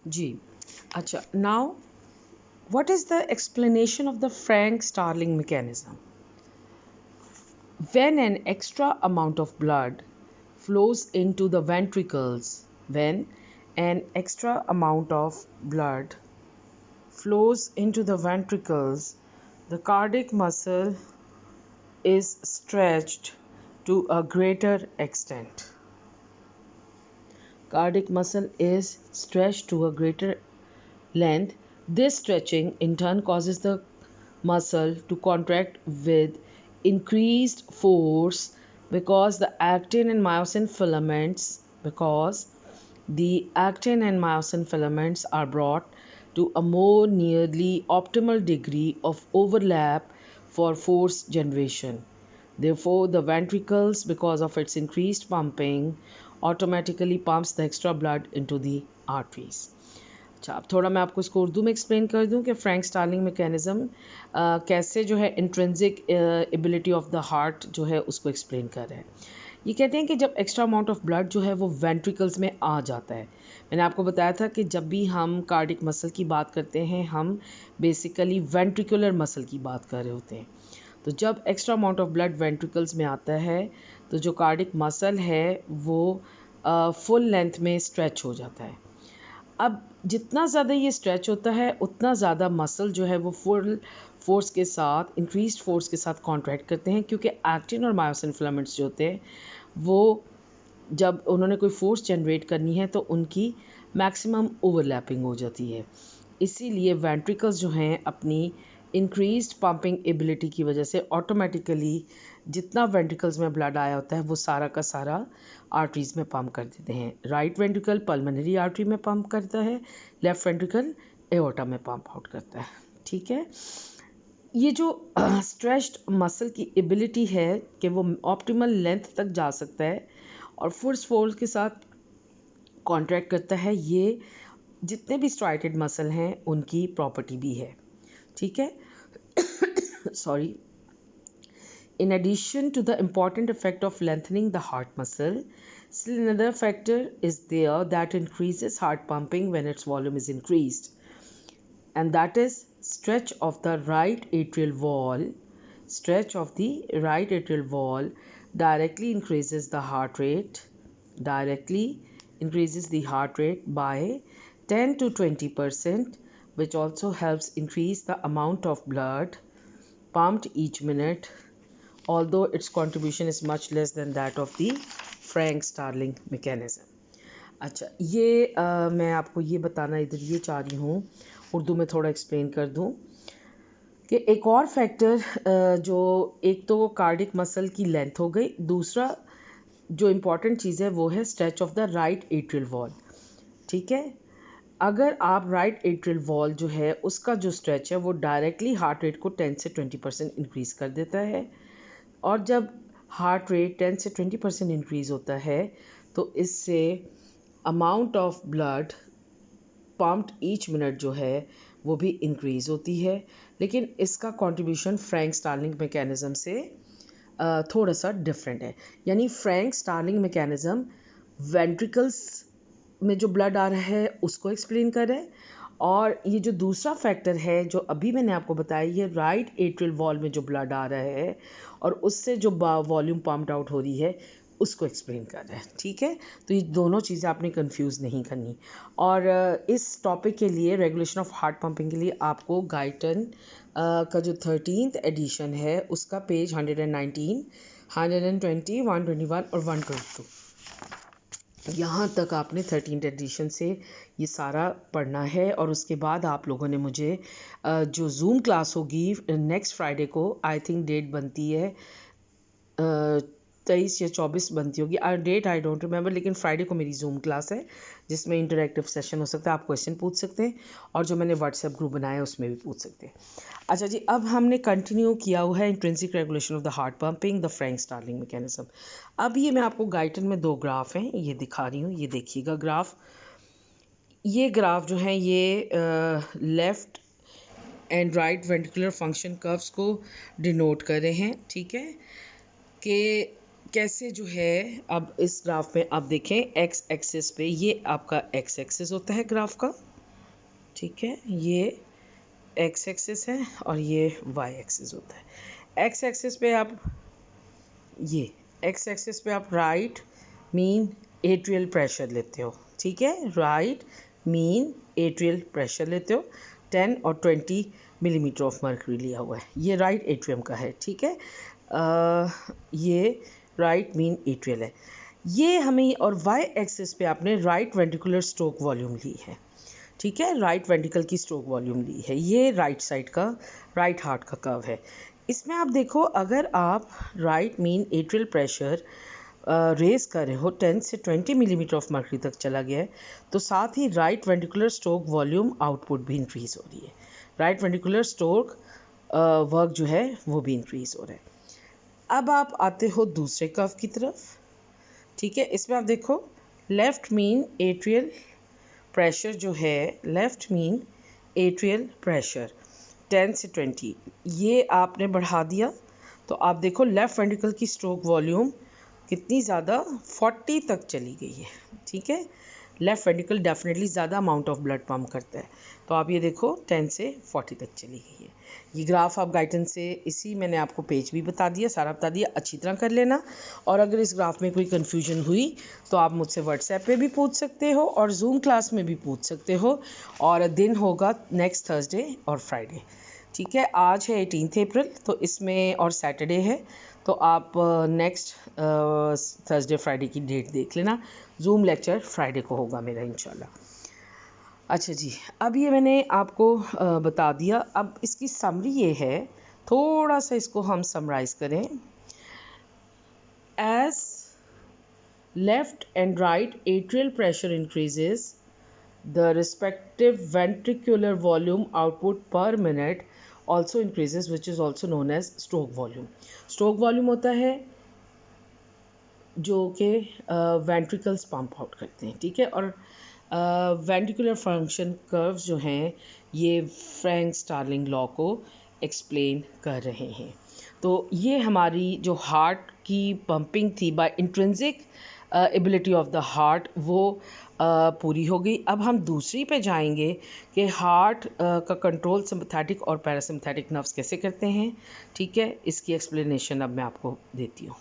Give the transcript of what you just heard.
जी। अच्छा, now what is the explanation of the Frank Starling mechanism? When an extra amount of blood flows into the ventricles, when an extra amount of blood flows into the ventricles, the cardiac muscle is stretched to a greater extent. Cardiac muscle is stretched to a greater length. This stretching in turn causes the muscle to contract with increased force because the actin and myosin filaments are brought to a more nearly optimal degree of overlap for force generation. Therefore, the ventricles, because of its increased pumping, automatically pumps the extra blood into the arteries. अच्छा, अब थोड़ा मैं आपको इसको उर्दू में explain कर दूं कि फ्रैंक स्टार्लिंग मैकेनिज़्म कैसे जो है intrinsic ability of the heart जो है उसको एक्सप्लेन कर रहे हैं। ये कहते हैं कि जब एक्स्ट्रा अमाउंट ऑफ ब्लड जो है वो वेंट्रिकल्स में आ जाता है। मैंने आपको बताया था कि जब भी हम कार्डिक मसल की बात करते हैं हम बेसिकली वेंट्रिकुलर मसल की बात कर रहे होते हैं। तो जब extra amount of blood ventricles में आता है तो जो कार्डिक मसल है वो फुल लेंथ में स्ट्रेच हो जाता है। अब जितना ज़्यादा ये स्ट्रेच होता है उतना ज़्यादा मसल जो है वो फुल फोर्स के साथ इंक्रीज्ड फोर्स के साथ कॉन्ट्रैक्ट करते हैं, क्योंकि एक्टिन और मायोसिन फिलामेंट्स जो होते हैं वो जब उन्होंने कोई फोर्स जनरेट करनी है तो उनकी मैक्सिमम ओवरलैपिंग हो जाती है। इसीलिए वेंट्रिकल्स जो हैं अपनी इंक्रीज्ड पंपिंग एबिलिटी की वजह से ऑटोमेटिकली जितना वेंट्रिकल्स में ब्लड आया होता है वो सारा का सारा आर्टरीज़ में पंप कर देते हैं। राइट वेंट्रिकल पल्मोनरी आर्टरी में पंप करता है, लेफ्ट वेंट्रिकल एओर्टा में पंप आउट करता है। ठीक है, ये जो स्ट्रेच्ड मसल की एबिलिटी है कि वो ऑप्टिमल लेंथ तक जा सकता है और फोर्स के साथ कॉन्ट्रैक्ट करता है, ये जितने भी स्ट्राइटेड मसल हैं उनकी प्रॉपर्टी भी है। ठीक है, sorry. In addition to the important effect of lengthening the heart muscle, still another factor is there that increases heart pumping when its volume is increased, and that is stretch of the right atrial wall. Stretch of the right atrial wall directly increases the heart rate by 10 to 20%, which also helps increase the amount of blood pumped each minute, although its contribution is much less than that of the Frank Starling mechanism. अच्छा, ये मैं आपको ये बताना इधर ये चाह रही हूँ, उर्दू में थोड़ा एक्सप्लेन कर दूँ कि एक और फैक्टर जो एक तो कार्डिक मसल की लेंथ हो गई, दूसरा जो इम्पॉर्टेंट चीज़ है वो है stretch of the right atrial wall. ठीक है, अगर आप राइट एट्रियल वॉल जो है उसका जो स्ट्रेच है वो डायरेक्टली हार्ट रेट को 10 से 20% इंक्रीज़ कर देता है, और जब हार्ट रेट 10 से 20% इंक्रीज़ होता है तो इससे amount of blood pumped each minute जो है वो भी इंक्रीज़ होती है। लेकिन इसका कंट्रीब्यूशन फ्रैंक स्टार्लिंग मैकेनिज़्म से थोड़ा सा डिफरेंट है। यानी फ्रैंक स्टार्लिंग मैकेनिज़्म वेंट्रिकल्स में जो ब्लड आ रहा है उसको एक्सप्लेन कर रहा है, और ये जो दूसरा फैक्टर है जो अभी मैंने आपको बताया, ये राइट एट्रियल वॉल में जो ब्लड आ रहा है और उससे जो वॉल्यूम पम्प्ड आउट हो रही है उसको एक्सप्लेन कर रहा है। ठीक है, तो ये दोनों चीज़ें आपने कंफ्यूज नहीं करनी। और इस टॉपिक के लिए रेगुलेशन ऑफ हार्ट पंपिंग के लिए आपको गाइटन का जो 13th एडिशन है उसका पेज 119, 120, 121 और 122 यहाँ तक आपने 13th एडिशन से ये सारा पढ़ना है। और उसके बाद आप लोगों ने मुझे जो जूम क्लास होगी नेक्स्ट फ्राइडे को, आई थिंक डेट बनती है 23 या 24 बनती होगी, डेट आई डोंट रिमेंबर, लेकिन फ्राइडे को मेरी जूम क्लास है जिसमें इंटरेक्टिव सेशन हो सकता है, आप क्वेश्चन पूछ सकते हैं और जो मैंने व्हाट्सएप ग्रुप बनाया है उसमें भी पूछ सकते हैं। अच्छा जी, अब हमने कंटिन्यू किया हुआ है intrinsic regulation of the heart pumping the Frank Starling mechanism. अब ये मैं आपको गाइटन में दो ग्राफ हैं ये दिखा रही हूँ, ये देखिएगा ग्राफ। ये ग्राफ जो है ये left and right ventricular function curves को डिनोट कर रहे हैं। ठीक है, कि कैसे जो है अब इस ग्राफ में आप देखें एक्स एक्सिस पे ये आपका एक्स एक्सिस होता है ग्राफ का, ठीक है, ये एक्स एक्सिस है और ये वाई एक्सिस होता है। एक्स एक्सिस पे आप राइट मीन एट्रियल प्रेशर लेते हो, ठीक है, राइट मीन एट्रियल प्रेशर लेते हो, 10 और 20 मिलीमीटर ऑफ मर्क्यूरी लिया हुआ है, ये राइट एट्रियम का है, ठीक है। ये राइट मीन एट्रियल है, ये हमें, और वाई एक्सिस पे आपने राइट वेंट्रिकुलर स्ट्रोक वॉल्यूम ली है, ठीक है, राइट वेंट्रिकल की स्ट्रोक वॉल्यूम ली है, ये राइट साइड का राइट हार्ट का कर्व है। इसमें आप देखो, अगर आप right mean atrial pressure raise कर रहे हो 10 से 20 मिलीमीटर ऑफ मर्क्यूरी तक चला गया है, तो साथ ही right ventricular stroke volume output भी इंक्रीज हो रही है, राइट वेंट्रिकुलर स्ट्रोक वर्क जो है वो भी इंक्रीज हो रहा है। अब आप आते हो दूसरे कर्व की तरफ, ठीक है, इसमें आप देखो लेफ्ट मीन एट्रियल प्रेशर जो है, लेफ्ट मीन एट्रियल प्रेशर 10 से 20 ये आपने बढ़ा दिया, तो आप देखो लेफ़्ट वेंट्रिकल की स्ट्रोक वॉल्यूम कितनी ज़्यादा 40 तक चली गई है, ठीक है, लेफ़्ट वेंट्रिकल डेफिनेटली ज़्यादा अमाउंट ऑफ ब्लड पम्प करता है, तो आप ये देखो 10 से 40 तक चली गई है। ये ग्राफ आप गाइडेंस से, इसी मैंने आपको पेज भी बता दिया, सारा बता दिया, अच्छी तरह कर लेना। और अगर इस ग्राफ में कोई कन्फ्यूजन हुई तो आप मुझसे व्हाट्सएप पे भी पूछ सकते हो और जूम क्लास में भी पूछ सकते हो, और दिन होगा नेक्स्ट थर्सडे और फ्राइडे, ठीक है। आज है 18 अप्रैल, तो इसमें और सैटरडे है, तो आप नेक्स्ट थर्सडे फ्राइडे की डेट देख लेना। जूम लेक्चर फ्राइडे को होगा मेरा इंशाल्लाह। अच्छा जी, अब ये मैंने आपको बता दिया, अब इसकी समरी ये है, थोड़ा सा इसको हम समराइज करें। As left and right atrial pressure increases, the respective ventricular volume output per minute also increases, which is also known as stroke volume. Stroke volume होता है जो कि वेंट्रिकल्स पंप आउट करते हैं, ठीक है, और वेंट्रिकुलर फंक्शन कर्व्स जो हैं ये फ्रैंक स्टार्लिंग लॉ को एक्सप्लेन कर रहे हैं। तो ये हमारी जो हार्ट की पंपिंग थी by intrinsic ability of the heart, वो पूरी हो गई। अब हम दूसरी पे जाएंगे कि हार्ट का कंट्रोल सिंपैथेटिक और पैरासिम्पैथेटिक नर्व्स कैसे करते हैं, ठीक है, इसकी एक्सप्लेनेशन अब मैं आपको देती हूँ।